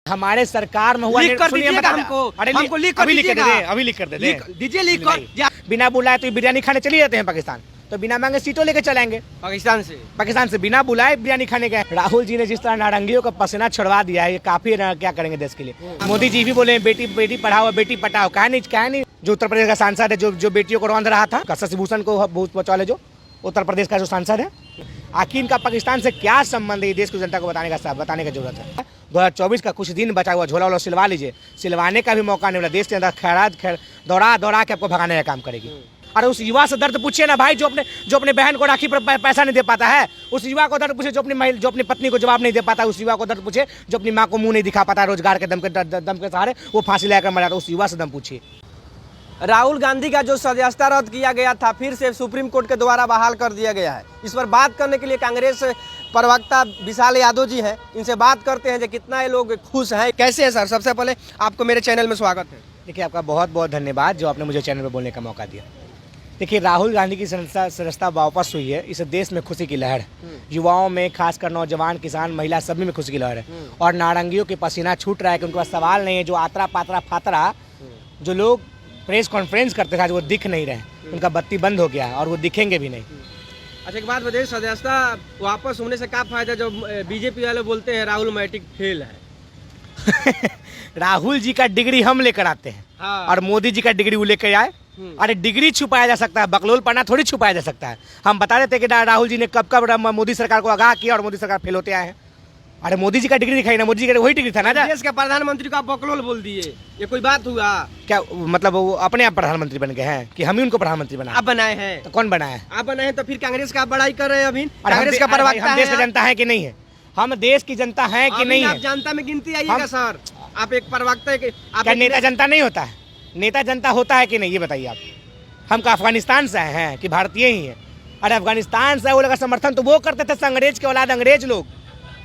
हमारे सरकार में हुआ लिख कर सुनिए, दीजिएगा बता- हमको, अरे हमको लिख कर अभी लिख कर दीजिएगा। दे, अभी लिख कर दे दीजिए लिख कर। बिना बुलाए तो बिरयानी खाने चले जाते हैं पाकिस्तान, तो बिना मांगे सीटों लेके चलेंगे पाकिस्तान से बिना बुलाए बिरयानी खाने गए। राहुल जी ने जिस तरह नारंगियों का पसीना छुड़वा दिया है, ये काफी है। क्या करेंगे देश के लिए? मोदी जी भी बोले बेटी बेटी पढ़ाओ बेटी पटाओ, कहा नहीं। जो उत्तर प्रदेश का सांसद है जो बेटियों को रौंद रहा था, शशिभूषण को भूत बचा ले, जो उत्तर प्रदेश का जो सांसद है, आखिर इनका पाकिस्तान से क्या संबंध है, देश की जनता को बताने का जरूरत है। 2024 का कुछ दिन बचा हुआ झोला वाला सिलवा लीजिए, सिलवाने का भी मौका नहीं मिला। देश के अंदर खैरात दौड़ा के आपको भगाने का काम करेगी। अरे उस युवा से दर्द पूछिए ना भाई, जो अपने बहन को राखी पर पैसा नहीं दे पाता है। उस युवा को दर्द पूछे जो अपनी पत्नी को जवाब नहीं दे पाता। उस युवा को दर्द पूछे जो अपनी माँ को मुंह नहीं दिखा पाता, रोजगार के दम के सहारे वो फांसी लेकर मर जाता। उस युवा से दम पूछिए। राहुल गांधी का जो सदस्यता रद्द किया गया था, फिर से सुप्रीम कोर्ट के द्वारा बहाल कर दिया गया है। इस पर बात करने के लिए कांग्रेस प्रवक्ता विशाल यादव जी हैं, इनसे बात करते हैं कि कितना ये लोग खुश हैं। कैसे हैं सर? सबसे पहले आपको मेरे चैनल में स्वागत है। देखिए, आपका बहुत बहुत धन्यवाद जो आपने मुझे चैनल पर बोलने का मौका दिया। देखिए, राहुल गांधी की सदस्यता वापस हुई है, इस देश में खुशी की लहर है। युवाओं में, खासकर नौजवान, किसान, महिला, सभी में खुशी की लहर है। और नारंगियों के पसीना छूट रहा है कि उनके पास सवाल नहीं है। जो आतरा पातरा फातरा जो लोग प्रेस कॉन्फ्रेंस करते थे, वो दिख नहीं रहे। उनका बत्ती बंद हो गया और वो दिखेंगे भी नहीं। अच्छा, एक बात बताइए, सदस्यता वापस होने से क्या फायदा? जो बीजेपी वाले बोलते हैं राहुल मैट्रिक फेल है। राहुल जी का डिग्री हम लेकर आते हैं। हाँ। और मोदी जी का डिग्री वो लेकर आए। अरे डिग्री छुपाया जा सकता है, बकलोल पढ़ना थोड़ी छुपाया जा सकता है। हम बता देते कि राहुल जी ने कब मोदी सरकार को आगाह किया और मोदी सरकार फेल होते आए हैं। अरे मोदी जी का डिग्री दिखाई ना, मोदी जी का वही डिग्री था ना। देश के प्रधानमंत्री को आप बकलोल बोल दिए, ये कोई बात हुआ? क्या मतलब वो अपने आप प्रधानमंत्री बन गए हैं कि हम ही उनको प्रधानमंत्री बनाए? आप बनाए हैं। तो कौन बनाया है? आप बनाए तो फिर कांग्रेस का आप बड़ाई कर रहे हैं। अभी कांग्रेस का प्रवक्ता हम देश की जनता है कि नहीं है? हम देश की जनता है कि नहीं आप है? जनता में गिनती आइएगा सर। आप एक प्रवक्ता क्या नेता जनता नहीं होता है? नेता जनता होता है कि नहीं, ये बताइए आप। हम का अफगानिस्तान से आए हैं कि भारतीय ही हैं? अरे अफगानिस्तान से वो लोग समर्थन तो वो करते थे, अंग्रेज के औलाद अंग्रेज लोग,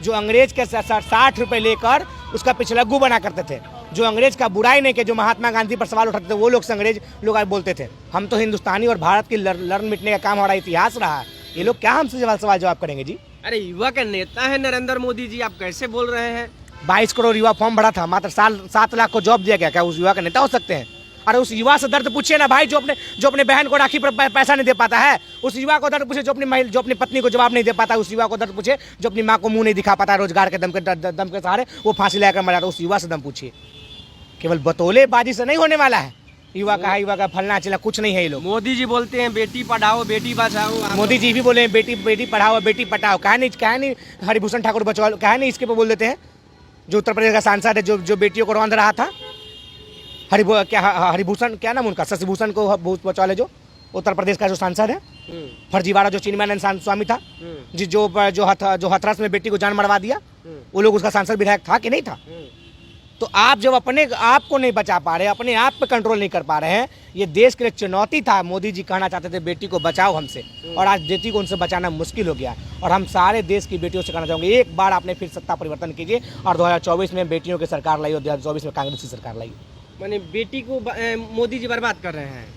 जो अंग्रेज के 60 रुपए लेकर उसका पिछलग्गू बना करते थे। जो अंग्रेज का बुराई नहीं के, जो महात्मा गांधी पर सवाल उठाते थे, वो लोग से अंग्रेज लोग आज बोलते थे। हम तो हिंदुस्तानी और भारत की लड़न मिटने का काम हमारा इतिहास रहा है। ये लोग क्या हमसे सवाल जवाब करेंगे जी? अरे युवा के नेता है नरेंद्र मोदी जी, आप कैसे बोल रहे हैं? 22 करोड़ युवा फॉर्म भरा था, मात्र 7 लाख को जॉब दिया गया। क्या उस युवा का नेता हो सकते हैं? अरे उस युवा से दर्द पूछिए ना भाई, जो अपने बहन को राखी पर पैसा नहीं दे पाता है। उस युवा को दर्द पूछे जो अपनी पत्नी को जवाब नहीं दे पाता। उस युवा को दर्द पूछे जो अपनी माँ को मुंह नहीं दिखा पाता, रोजगार के दम के सहारे वो फांसी लेकर मर जाता। उस युवा से दम पूछिए। केवल बतौलेबाजी से नहीं होने वाला है। युवा का फलना चला कुछ नहीं है। ये लोग मोदी जी बोलते हैं बेटी पढ़ाओ बेटी बचाओ। मोदी जी भी बोले बेटी पढ़ाओ बेटी पटाओ, कहा नहीं। हरिभूषण ठाकुर बचाओ, कहा नहीं। इसके पे बोल देते हैं जो उत्तर प्रदेश का सांसद है जो बेटियों को रौंद रहा था, हरिभूषण, क्या नाम उनका, शशिभूषण को भूत बचा ले, जो उत्तर प्रदेश का जो सांसद है, फर्जीवाड़ा जो चिन्मयानंद स्वामी था, जो हथरस में बेटी को जान मरवा दिया, वो लोग उसका सांसद विधायक था कि नहीं था? तो आप जब अपने आप को नहीं बचा पा रहे, अपने आप पे कंट्रोल नहीं कर पा रहे हैं, ये देश के लिए चुनौती था। मोदी जी कहना चाहते थे बेटी को बचाओ हमसे, और आज बेटी को उनसे बचाना मुश्किल हो गया। और हम सारे देश की बेटियों से कहना चाहूँगे, एक बार आपने फिर सत्ता परिवर्तन कीजिए और 2024 में बेटियों की सरकार लाई और 2024 में कांग्रेस की सरकार लाई। माने बेटी को मोदी जी बर्बाद कर रहे हैं।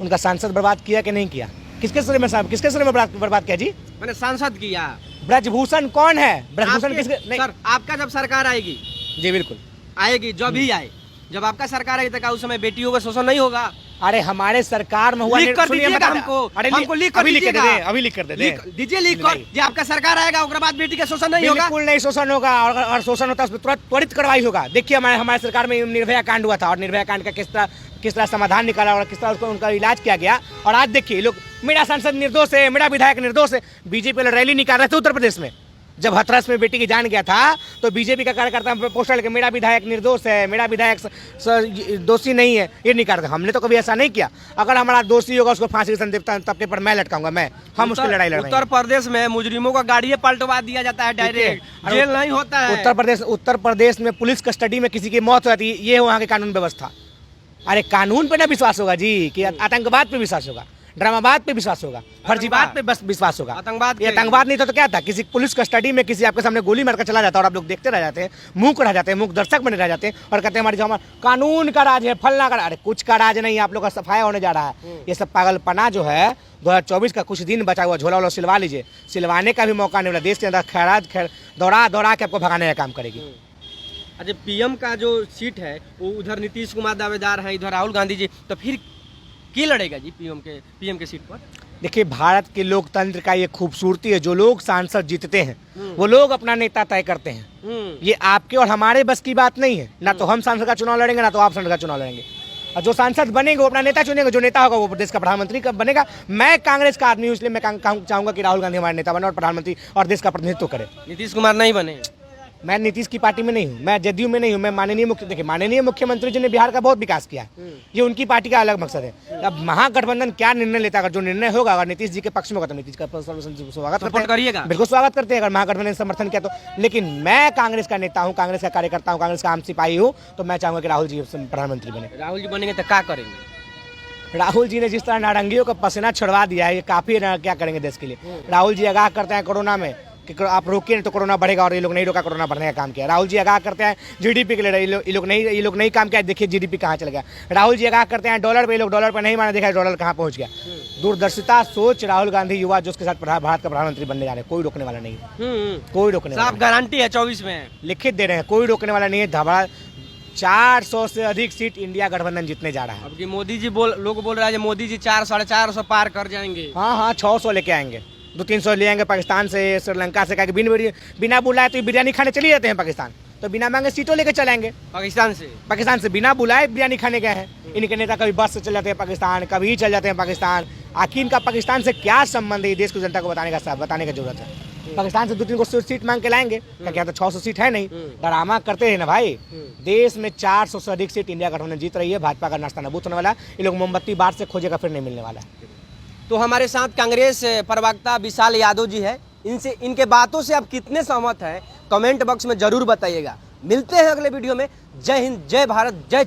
उनका सांसद बर्बाद किया कि नहीं किया? किसके श्रेय में बर्बाद किया जी? मैंने सांसद किया। ब्रजभूषण कौन है? ब्रजभूषण किसके? नहीं सर, आपका जब सरकार आएगी, जी बिल्कुल आएगी, जब भी आए, जब आपका सरकार आएगी तो उस समय बेटियों का शोषण नहीं होगा? अरे हमारे सरकार में हुआ, लिख कर सुनिए, दीजिएगा बता- हमको, अरे हमको लिख कर अभी लिख कर दीजिएगा। दे, अभी लिख कर दे। दीजिए लिख कर, जब आपका सरकार आएगा उसके बाद बेटी का शोषण नहीं होगा? बिल्कुल नहीं शोषण होगा, और शोषण होता है उसमें तुरंत त्वरित कार्रवाई होगा। देखिए हमारे सरकार में निर्भया कांड हुआ था, और निर्भया कांड का किस तरह समाधान निकाला और किस तरह उसको उनका इलाज किया गया। और आज देखिए लोग, मेरा सांसद निर्दोष है, मेरा विधायक निर्दोष है। बीजेपी वाले रैली निकाल रहे थे उत्तर प्रदेश में। जब हथरस में बेटी की जान गया था तो बीजेपी का कार्यकर्ता पोस्टर लेके मेरा विधायक निर्दोष है, मेरा विधायक दोषी नहीं है, ये नहीं करते। हमने तो कभी ऐसा नहीं किया। अगर हमारा दोषी होगा उसको फांसी के तख्ते पर मैं लटकाऊंगा, हम उसकी लड़ाई लड़ रहे हैं। उत्तर प्रदेश में मुजरिमों का गाड़ी पलटवा दिया जाता है डायरेक्ट, जेल नहीं होता है। उत्तर प्रदेश में पुलिस कस्टडी में किसी की मौत हो जाती है, ये वहाँ की कानून व्यवस्था। अरे कानून पे ना विश्वास होगा जी, कि आतंकवाद पे विश्वास होगा, ड्रामाबाद पे विश्वास होगा, फर्जीवाद पे बस विश्वास होगा। आतंकवाद नहीं तो क्या था? किसी पुलिस कस्टडी में किसी आपके सामने गोली मारकर चला जाता है और आप लोग देखते रह जाते हैं, मूक रह जाते हैं, मूक दर्शक बने रह जाते हैं और कहते हैं हमारा कानून का राज है, फलना का। अरे कुछ का राज नहीं, आप लोग का सफाया होने जा रहा है। ये सब पागलपना जो है, 2024 का कुछ दिन बचा हुआ झोला वाला सिलवा लीजिए, सिलवाने का भी मौका नहीं मिला। देश के अंदर खैरात दौड़ा के आपको भगाने का काम करेगी। अच्छा, पीएम का जो सीट है वो उधर नीतीश कुमार दावेदार है, इधर राहुल गांधी जी, तो फिर की लड़ेगा जी पीएम के सीट पर? देखिए, भारत के लोकतंत्र का ये खूबसूरती है, जो लोग सांसद जीतते हैं वो लोग अपना नेता तय करते हैं। ये आपके और हमारे बस की बात नहीं है। ना तो हम सांसद का चुनाव लड़ेंगे, ना तो आप सांसद का चुनाव लड़ेंगे। और जो सांसद बनेंगे वो अपना नेता चुनेंगे, जो नेता होगा वो प्रदेश का प्रधानमंत्री कब बनेगा। मैं कांग्रेस का आदमी हूँ, इसलिए मैं चाहूंगा कि राहुल गांधी हमारे नेता बने और प्रधानमंत्री और देश का प्रतिनिधित्व करे। नीतीश कुमार नहीं बने? मैं नीतीश की पार्टी में नहीं हूँ, मैं जदयू में नहीं हूँ, मैं माननीय मुख्यमंत्री जी ने बिहार का बहुत विकास किया है। ये उनकी पार्टी का अलग मकसद है। अब महागठबंधन क्या निर्णय लेता है, अगर जो निर्णय होगा, अगर नीतीश जी के पक्ष में होगा तो नीतीश का स्वागत सपोर्ट करिएगा? बिल्कुल स्वागत करते हैं अगर महागठबंधन ने समर्थन किया तो। लेकिन मैं कांग्रेस का नेता हूँ, कांग्रेस का कार्यकर्ता हूँ, कांग्रेस का आम सिपाही हूँ, तो मैं चाहूंगा कि राहुल जी प्रधानमंत्री बने। राहुल जी बनेंगे तो क्या करेंगे? राहुल जी ने जिस तरह नारंगियों का पसीना छुड़वा दिया है, ये काफी है। क्या करेंगे देश के लिए? राहुल जी आगाह करते हैं कोरोना में कि आप रोकिए नहीं तो कोरोना बढ़ेगा, और ये लोग नहीं रोका, कोरोना बढ़ने का काम किया। राहुल जी आगाह करते हैं जीडीपी के लिए, ये लोग नहीं काम किया, देखिए जीडीपी कहाँ चल गया। राहुल जी आगाह करते हैं डॉलर पे, ये लोग डॉलर पे नहीं माना, देखा डॉलर कहाँ पहुंच गया। दूरदर्शिता, सोच, राहुल गांधी युवा जो उसके साथ भारत का प्रधानमंत्री बनने जा रहे हैं, कोई रोकने वाला नहीं है। कोई रोकने वाला साफ गारंटी है 24 में लिखित दे रहे हैं, कोई रोकने वाला नहीं है। धबा 400 से अधिक सीट इंडिया गठबंधन जीतने जा रहा है। अब कि मोदी जी लोग बोल रहे हैं मोदी जी 400-450 पार कर जाएंगे। हाँ, 600 लेके आएंगे, 200-300 ले आएंगे पाकिस्तान से, श्रीलंका से। क्या बिना बुलाए तो बिरयानी खाने चले जाते हैं पाकिस्तान, तो बिना मांगे सीटों लेके चलेंगे। पाकिस्तान से बिना बुलाए बिरयानी खाने गए हैं। इनके नेता कभी बस से चल जाते हैं पाकिस्तान, कभी चल जाते हैं पाकिस्तान। आखिर इनका पाकिस्तान से क्या संबंध है, देश को जनता को बताने का जरूरत है। पाकिस्तान से 2-3 सीट मांग के लाएंगे, क्या तो 600 सीट है नहीं। ड्रामा करते हैं ना भाई। देश में 400 से अधिक सीट इंडिया गठबंधन जीत रही है। भाजपा का नाश्ता नबूत होने वाला, ये लोग मोमबत्ती बाढ़ से खोजेगा फिर नहीं मिलने वाला है। तो हमारे साथ कांग्रेस प्रवक्ता विशाल यादव जी है। इनके बातों से आप कितने सहमत हैं, कमेंट बॉक्स में जरूर बताइएगा। मिलते हैं अगले वीडियो में। जय हिंद, जय भारत, जय